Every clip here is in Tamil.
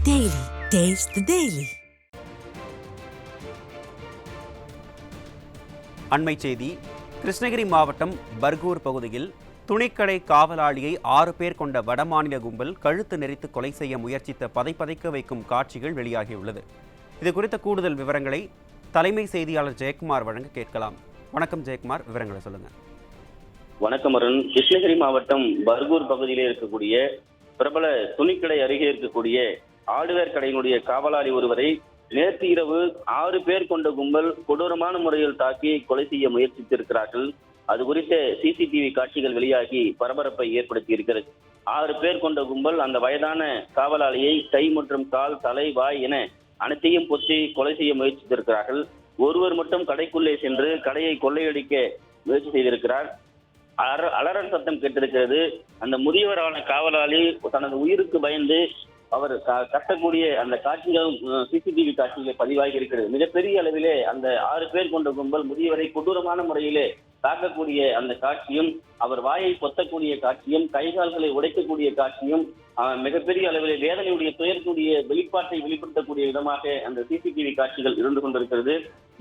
Daily. Taste the Daily. அண்மை செய்தி. கிருஷ்ணகிரி மாவட்டம் பர்கூர் பகுதியில் துணிக்கடை காவலாளியை 6 பேர் கொண்ட வடமாநில கும்பல் கழுத்து நெரித்து கொலை செய்ய முயற்சித்த பதைப்பதைக்க வைக்கும் காட்சிகள் வெளியாகியுள்ளது. இது குறித்த கூடுதல் விவரங்களை தலைமை செய்தியாளர் ஜெயக்குமார் வழங்க கேட்கலாம். வணக்கம் ஜெயக்குமார், விவரங்களை சொல்லுங்க. வணக்கம் அருண். கிருஷ்ணகிரி மாவட்டம் பர்கூர் பகுதியிலே இருக்கக்கூடிய பிரபல துணிக்கடை அருகே இருக்கக்கூடிய ஆடுவேர் கடையினுடைய காவலாளி ஒருவரை நேற்று இரவு 6 பேர் கொண்ட கும்பல் கொடூரமான முறையில் தாக்கி கொலை செய்ய முயற்சித்திருக்கிறார்கள். அது குறித்த சிசிடிவி காட்சிகள் வெளியாகி பரபரப்பை ஏற்படுத்தி இருக்கிறது. 6 பேர் கொண்ட கும்பல் அந்த வயதான காவலாளியை கை மற்றும் கால், தலை, வாய் என அனைத்தையும் பொத்தி கொலை செய்ய முயற்சித்திருக்கிறார்கள். ஒருவர் மட்டும் கடைக்குள்ளே சென்று கடையை கொள்ளையடிக்க முயற்சி செய்திருக்கிறார். அலறல் சத்தம் கேட்டிருக்கிறது. அந்த முதியவரான காவலாளி தனது உயிருக்கு பயந்து அவர் கட்டக்கூடிய அந்த காட்சிகளும் சிசிடிவி காட்சிகளை பதிவாகி இருக்கிறது. மிகப்பெரிய அளவிலே அந்த 6 பேர் கொண்ட கும்பல் முதியவரை கொடூரமான முறையிலே தாக்கக்கூடிய அந்த காட்சியும், அவர் வாயை பொத்தக்கூடிய காட்சியும், கைகால்களை உடைக்கக்கூடிய காட்சியும் மிகப்பெரிய அளவிலே வேதனையுடைய துயரக்கூடிய வெளிப்பாட்டை வெளிப்படுத்தக்கூடிய விதமாக அந்த சிசிடிவி காட்சிகள் இருந்து கொண்டிருக்கிறது.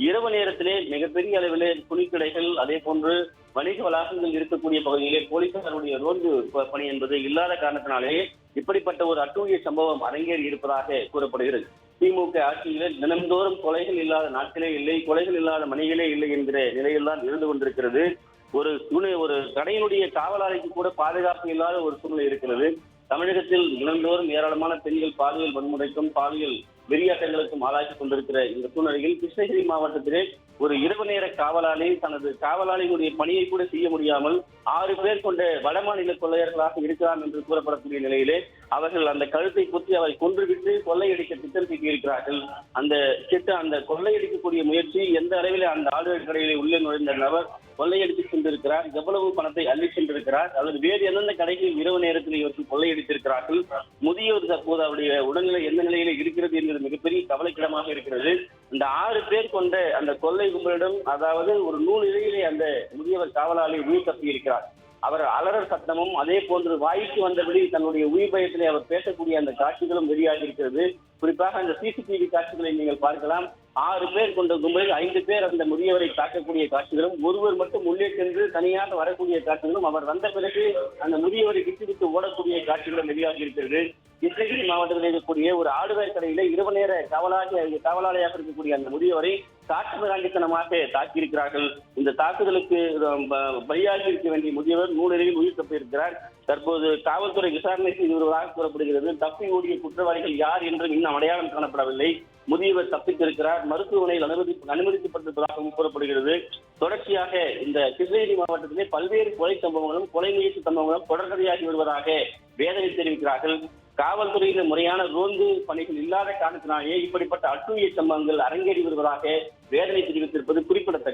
இரவு நேரத்திலே மிகப்பெரிய அளவிலே துணிக்கடைகள், அதே போன்று வணிக வளாகங்கள் இருக்கக்கூடிய பகுதியிலே போலீசாருடைய ரோந்து பணி என்பது இல்லாத காரணத்தினாலேயே இப்படிப்பட்ட ஒரு அட்டூழிய சம்பவம் அரங்கேறி இருப்பதாக கூறப்படுகிறது. திமுக ஆட்சியிலே தினந்தோறும் கொலைகள் இல்லாத நாட்களே இல்லை, கொலைகள் இல்லாத மணிகளே இல்லை என்கிற நிலையில்தான் இருந்து கொண்டிருக்கிறது. ஒரு கடையினுடைய காவலாளிக்கு கூட பாதுகாப்பு இல்லாத ஒரு சூழ்நிலை இருக்கிறது. தமிழகத்தில் தினந்தோறும் ஏராளமான பெண்கள் பாலியல் வன்முறைக்கும் பாலியல் வெறியாட்டங்களுக்கும் ஆளாக்கி கொண்டிருக்கிற இந்த சூழ்நிலையில் கிருஷ்ணகிரி மாவட்டத்திலே ஒரு இரவு நேர காவலாளி தனது காவலாளிகளுடைய பணியை கூட செய்ய முடியாமல் 6 பேர் கொண்ட வடமாநில கொள்ளையர்களாக இருக்கலாம் என்று கூறப்படக்கூடிய நிலையிலே அவர்கள் அந்த கழுத்தை குத்தி அவரை கொன்றுவிட்டு கொள்ளையடிக்க திட்டம் தீட்டியிருக்கிறார்கள். அந்த கொள்ளையடிக்கக்கூடிய முயற்சி எந்த அளவில் அந்த ஆடுவேர் கடையிலே உள்ளே நுழைந்த நபர் கொள்ளையடித்து சென்றிருக்கிறார், எவ்வளவு பணத்தை அள்ளி சென்றிருக்கிறார், அல்லது வேறு எந்தெந்த கடைகளில் இரவு நேரத்தில் இவர்கள் கொள்ளையடித்திருக்கிறார்கள், முதியோர் தற்போது அவருடைய உடல்நிலை எந்த நிலையில இருக்கிறது என்பது மிகப்பெரிய கவலைக்கிடமாக இருக்கிறது. இந்த 6 பேர் கொண்ட அந்த கொள்ளை கும்பலிடம், அதாவது ஒரு நூல் இழையிலே அந்த முதியவர் காவலாளி உயிர் தப்பி இருக்கிறார். அவர் அலறல் சத்தமும், அதே போன்று வாய்க்கு வந்தபடி தன்னுடைய உயிர் பயத்திலே அவர் பேசக்கூடிய அந்த காட்சிகளும் வெளியாகி இருக்கிறது. குறிப்பாக அந்த சிசிடிவி காட்சிகளை நீங்கள் பார்க்கலாம். 6 பேர் கொண்ட கும்பலில் 5 பேர் அந்த முதியவரை தாக்கக்கூடிய காட்சிகளும், ஒருவர் மட்டும் உள்ளே சென்று தனியாக வரக்கூடிய காட்சிகளும், அவர் வந்த பிறகு அந்த முதியவரை விட்டு ஓடக்கூடிய காட்சிகளும் வெளியாகி இருக்கிறது. கிருஷ்ணகிரி மாவட்டத்தில் இருக்கக்கூடிய ஒரு ஆடுவேர் கடையிலே இரவு நேர காவலாளியாக இருக்கக்கூடிய அந்த முதியவரை காட்டுமிராண்டித்தனமாக தாக்கியிருக்கிறார்கள். இந்த தாக்குதலுக்கு பலியாகி இருக்க வேண்டிய முதியவர் நூலில் உயிர் தப்பியிருக்கிறார். தற்போது காவல்துறை விசாரணை செய்து வருவதாக கூறப்படுகிறது. தப்பி ஓடிய குற்றவாளிகள் யார் என்று இன்னும் அடையாளம் காணப்படவில்லை. முதியவர் தப்பித்திருக்கிறார், மருத்துவமனையில் அனுமதிக்கப்பட்டிருப்பதாகவும் கூறப்படுகிறது. தொடர்ச்சியாக இந்த கிருஷ்ணகிரி மாவட்டத்திலே பல்வேறு கொலை சம்பவங்களும் கொலை முயற்சி சம்பவங்களும் தொடர்கதையாகி வருவதாக வேதனை தெரிவிக்கிறார்கள். காவல்துறையில் முறையான ரோந்து பணிகள் இல்லாத காரணத்தினாலேயே இப்படிப்பட்ட அட்டூழிய சம்பவங்கள் அரங்கேறி வருவதாக வேதனை தெரிவித்திருப்பது குறிப்பிடத்தக்கது.